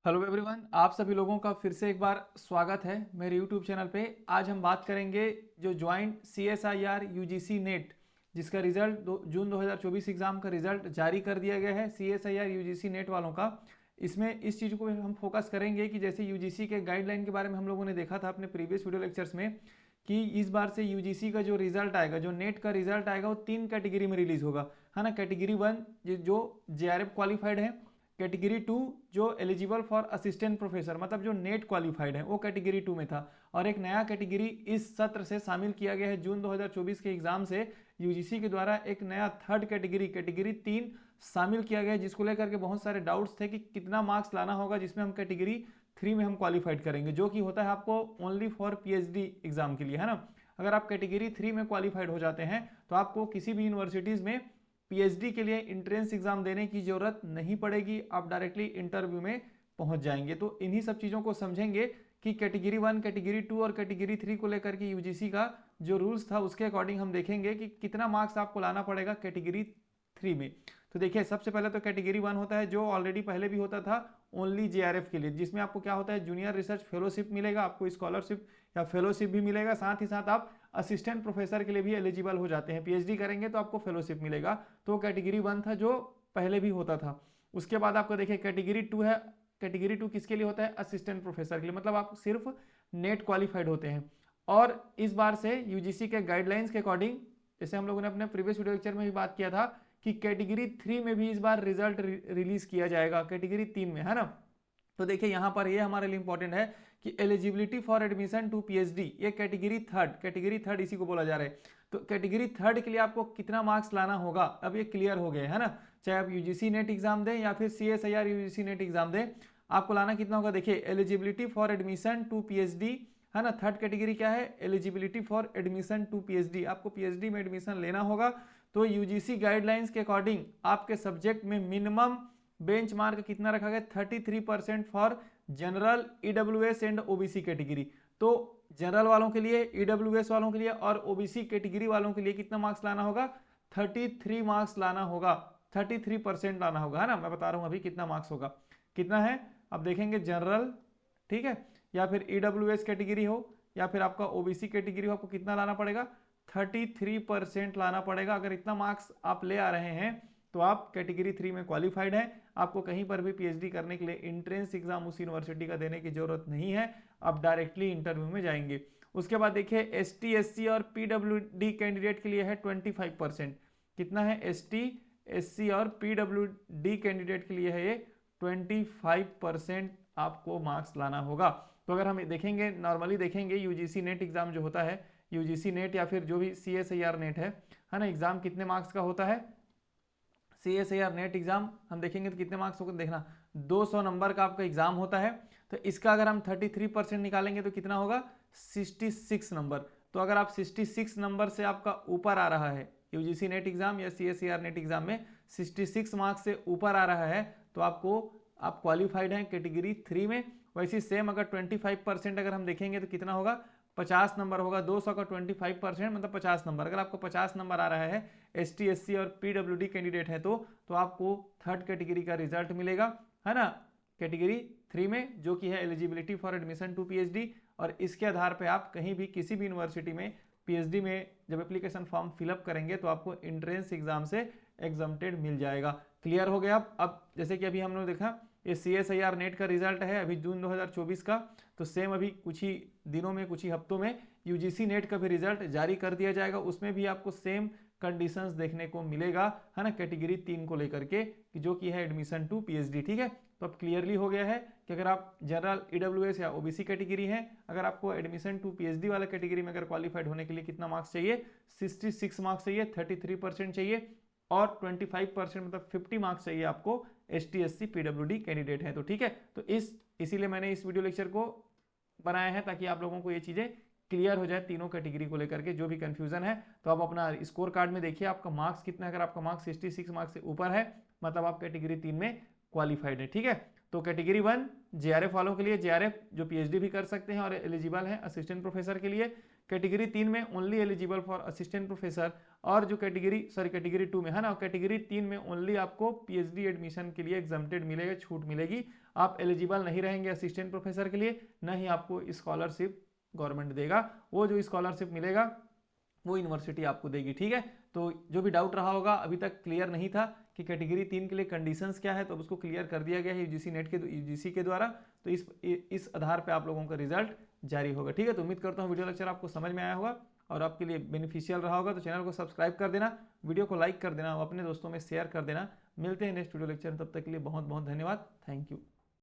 Hello everyone, आप सभी लोगों का फिर से एक बार स्वागत है मेरे यूट्यूब चैनल पे। आज हम बात करेंगे जो ज्वाइंट CSIR UGC नेट जिसका रिजल्ट जून 2024 एग्ज़ाम का रिजल्ट जारी कर दिया गया है CSIR UGC नेट वालों का। इसमें इस चीज़ को हम फोकस करेंगे कि जैसे UGC के गाइडलाइन के बारे में हम लोगों ने देखा था अपने प्रीवियस वीडियो लेक्चर्स में कि इस बार से UGC का जो रिजल्ट आएगा, जो नेट का रिजल्ट आएगा, वो 3 कैटेगरी में रिलीज होगा, है ना। कैटेगरी 1 जो JRF क्वालिफाइड है, कैटेगरी 2 जो एलिजिबल फॉर असिस्टेंट प्रोफेसर मतलब जो नेट क्वालिफाइड है वो कैटेगरी 2 में था, और एक नया कैटेगरी इस सत्र से शामिल किया गया है जून 2024 के एग्जाम से यूजीसी के द्वारा एक नया थर्ड कैटेगरी कैटेगरी 3 शामिल किया गया है, जिसको लेकर के बहुत सारे डाउट्स थे कि कितना मार्क्स लाना होगा जिसमें हम कैटेगरी 3 में हम क्वालिफाइड करेंगे, जो कि होता है आपको ओनली फॉर PhD एग्जाम के लिए, है ना। अगर आप कैटेगरी 3 में क्वालिफाइड हो जाते हैं तो आपको किसी भी यूनिवर्सिटीज़ में PhD के लिए इंट्रेंस एग्जाम देने की जरूरत नहीं पड़ेगी, आप डायरेक्टली इंटरव्यू में पहुंच जाएंगे। तो इन्हीं सब चीज़ों को समझेंगे कि कैटेगरी 1, कैटेगरी 2 और कैटेगरी 3 को लेकर के यूजीसी का जो रूल्स था उसके अकॉर्डिंग हम देखेंगे कि कितना मार्क्स आपको लाना पड़ेगा कैटेगरी 3 में। तो देखिए, सबसे पहले तो कैटेगरी 1 होता है जो ऑलरेडी पहले भी होता था ओनली JRF के लिए, जिसमें आपको क्या होता है, जूनियर रिसर्च फेलोशिप मिलेगा, आपको स्कॉलरशिप या फेलोशिप भी मिलेगा, साथ ही साथ आप असिस्टेंट प्रोफेसर के लिए भी एलिजिबल हो जाते हैं। PhD करेंगे तो आपको फेलोशिप मिलेगा। तो कैटेगरी 1 था जो पहले भी होता था। उसके बाद आपको देखिए कैटेगरी 2 है। कैटेगरी 2 किसके लिए होता है, असिस्टेंट प्रोफेसर के लिए, मतलब आप सिर्फ नेट क्वालिफाइड होते हैं। और इस बार से यूजीसी के गाइडलाइंस के अकॉर्डिंग, जैसे हम लोगों ने अपने प्रीवियस वीडियो लेक्चर में भी बात किया था कि कैटेगरी 3 में भी इस बार रिजल्ट रिलीज किया जाएगा, कैटेगरी 3 में, है ना। तो देखिए यहाँ पर ये हमारे लिए इंपॉर्टेंट है कि eligibility for admission to PhD, ये कैटेगरी थर्ड इसी को बोला जा रहा है। तो कैटेगरी थर्ड के लिए आपको कितना मार्क्स लाना होगा अब ये क्लियर हो गया है ना। चाहे आप UGC नेट एग्जाम दें या फिर CSIR UGC नेट एग्जाम दें, आपको लाना कितना होगा। देखिए, eligibility for admission to PhD, है ना। थर्ड कैटेगरी क्या है, eligibility for admission to PhD, आपको PhD में एडमिशन लेना होगा। तो UGC गाइडलाइंस के अकॉर्डिंग आपके सब्जेक्ट में मिनिमम बेंच मार्क कितना रखा गया, 33% for general, EWS and OBC category. तो जनरल वालों के लिए, EWS वालों के लिए और OBC कैटेगरी वालों के लिए कितना मार्क्स लाना होगा, 33 मार्क्स लाना होगा, 33% लाना होगा, है ना। मैं बता रहा हूं अभी कितना मार्क्स होगा, कितना है। अब देखेंगे जनरल, ठीक है, या फिर EWS कैटेगरी हो या फिर आपका OBC कैटेगरी हो, आपको कितना लाना पड़ेगा, 33% लाना पड़ेगा। अगर इतना मार्क्स आप ले आ रहे हैं तो आप कैटेगरी 3 में क्वालिफाइड हैं, आपको कहीं पर भी PhD करने के लिए इंट्रेंस एग्जाम उस यूनिवर्सिटी का देने की जरूरत नहीं है, आप डायरेक्टली इंटरव्यू में जाएंगे। उसके बाद देखिए ST SC और PWD कैंडिडेट के लिए है 25%। कितना है, ST SC और PWD कैंडिडेट के लिए है ये 25% आपको मार्क्स लाना होगा। तो अगर हम देखेंगे, नॉर्मली देखेंगे UGC नेट एग्जाम जो होता है, UGC नेट या फिर जो भी CSIR नेट है ना, एग्जाम कितने मार्क्स का होता है। CSIR नेट एग्जाम हम देखेंगे तो कितने मार्क्स होगा, देखना 200 नंबर का आपका एग्जाम होता है। तो इसका अगर हम 33% निकालेंगे तो कितना होगा, 66 नंबर। तो अगर आप 66 नंबर से आपका ऊपर आ रहा है UGC नेट एग्जाम या CSIR नेट एग्जाम में 66 मार्क्स से ऊपर आ रहा है तो आप क्वालिफाइड हैं कैटेगरी 3 में। वैसे सेम अगर 25% अगर हम देखेंगे तो कितना होगा, 50 नंबर होगा। 200 का 25% मतलब 50 नंबर। अगर आपको 50 नंबर आ रहा है, ST SC और PWD कैंडिडेट है तो आपको थर्ड कैटेगरी का रिजल्ट मिलेगा, है ना, कैटेगरी 3 में, जो कि है eligibility for admission to PhD। और इसके आधार पे आप कहीं भी किसी भी यूनिवर्सिटी में PhD में जब एप्लीकेशन फॉर्म फिलअप करेंगे तो आपको एंट्रेंस एग्जाम से एग्जम्प्टेड मिल जाएगा। क्लियर हो गया। अब जैसे कि अभी हमने देखा ये CSIR नेट का रिजल्ट है अभी जून 2024 का, तो सेम अभी कुछ ही दिनों में, कुछ ही हफ्तों में UGC नेट का भी रिजल्ट जारी कर दिया जाएगा। उसमें भी आपको सेम कंडीशंस देखने को मिलेगा, है ना, कैटेगरी 3 को लेकर के, जो कि है एडमिशन टू PhD। ठीक है, तो अब क्लियरली हो गया है कि अगर आप जनरल, EWS या OBC कैटेगरी हैं, अगर आपको एडमिशन टू PhD वाला कैटेगरी में अगर क्वालिफाइड होने के लिए कितना मार्क्स चाहिए, 66 मार्क्स चाहिए, 33% चाहिए, और 25% मतलब 50 मार्क्स चाहिए आपको ST SC PWD कैंडिडेट है। तो ठीक है, तो इसीलिए मैंने इस वीडियो लेक्चर को बनाया है ताकि आप लोगों को ये चीज़ें क्लियर हो जाए तीनों कैटेगरी को लेकर के, जो भी कंफ्यूजन है। तो आप अपना स्कोर कार्ड में देखिए आपका मार्क्स कितना है। अगर आपका मार्क्स 66 मार्क्स से ऊपर है मतलब आप कैटेगरी 3 में क्वालिफाइड है। ठीक है, तो कैटेगरी 1 JRF वालों के लिए, JRF जो PhD भी कर सकते हैं और एलिजिबल है असिस्टेंट प्रोफेसर के लिए। कैटेगरी 3 में only eligible for assistant professor. और जो कैटेगरी 2 में, है ना, कैटेगरी 3 में ओनली आपको PhD एडमिशन के लिए एग्जम्प्टेड मिलेगा, छूट मिलेगी। आप एलिजिबल नहीं रहेंगे असिस्टेंट प्रोफेसर के लिए, न ही आपको स्कॉलरशिप गवर्नमेंट देगा। वो जो स्कॉलरशिप मिलेगा वो यूनिवर्सिटी आपको देगी, ठीक है। तो जो भी डाउट रहा होगा, अभी तक क्लियर नहीं था कि कैटेगरी 3 के लिए कंडीशंस क्या है, तो अब उसको क्लियर कर दिया गया है यूजीसी नेट के यूजीसी के द्वारा। तो इस आधार पे आप लोगों का रिजल्ट जारी होगा, ठीक है। तो उम्मीद करता हूँ वीडियो लेक्चर आपको समझ में आया होगा और आपके लिए बेनिफिशियल रहा होगा। तो चैनल को सब्सक्राइब कर देना, वीडियो को लाइक कर देना, अपने दोस्तों में शेयर कर देना। मिलते हैं नेक्स्ट वीडियो लेक्चर, तब तक के लिए बहुत बहुत धन्यवाद। Thank you.